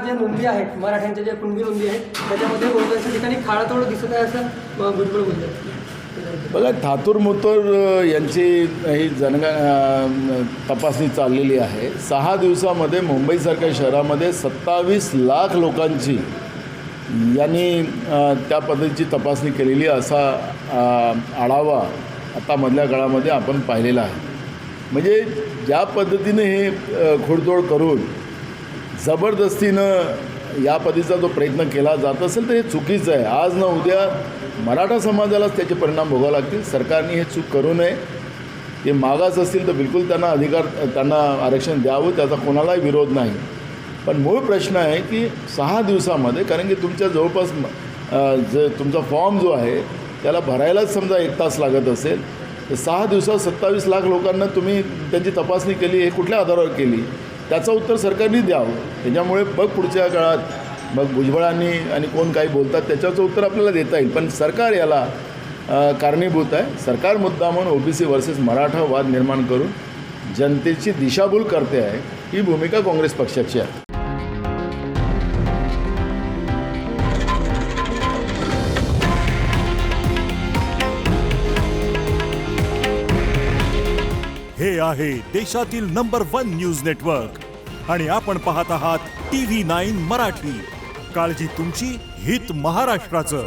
जे नोंदी आहेत मराठ्यांच्या ज्या कुणबी नोंदी आहेत त्याच्यामध्ये बहुतांश ठिकाणी खाडातोड दिसत आहे असं भुजबळ बोलतात. बघा, थातूर मोतर यांची ही तपासणी चाललेली आहे. 6 दिवसामध्ये मुंबईसारख्या शहरामध्ये 27 लाख लोकांची यांनी त्या पद्धतीची तपासणी केलेली असा आढावा आता मधल्या काळामध्ये आपण पाहिलेला आहे. म्हणजे ज्या पद्धतीने हे खोडतोड करून जबरदस्तीनं या पद्धतीचा जो प्रयत्न केला जात असेल तर हे चुकीचं आहे. आज न उद्या मराठा समाजालाच त्याचे परिणाम भोगावे लागतील. सरकारने हे चूक करू नये. ते मागास असतील तर बिलकुल त्यांना आरक्षण द्यावं, त्याचा कोणालाही विरोध नाही. पण मूळ प्रश्न आहे की 6 दिवसामध्ये, कारण की तुमच्या जवळपास तुमचा फॉर्म जो आहे त्याला भरायलाच समजा 1 तास लागत असेल तर 6 दिवसात 27 लाख लोकांना तुम्ही त्यांची तपासणी केली, हे कुठल्या आधारावर केली त्याचं उत्तर सरकारने द्यावं. त्याच्यामुळे बघ पुढच्या काळात मग भुजबळांनी आणि कोण काही बोलतात त्याच्याचं उत्तर आपल्याला देता येईल. पण सरकार याला कारणीभूत आहे. सरकार मुद्दामून OBC वर्सेस मराठा वाद निर्माण करून जनतेची दिशाभूल करते आहे. ही भूमिका काँग्रेस पक्षाची आहे. हे आहे देशातील नंबर 1 न्यूज नेटवर्क आणि आपण पाहत आहात TV9 मराठी. काळजी तुमची, हित महाराष्ट्राचं.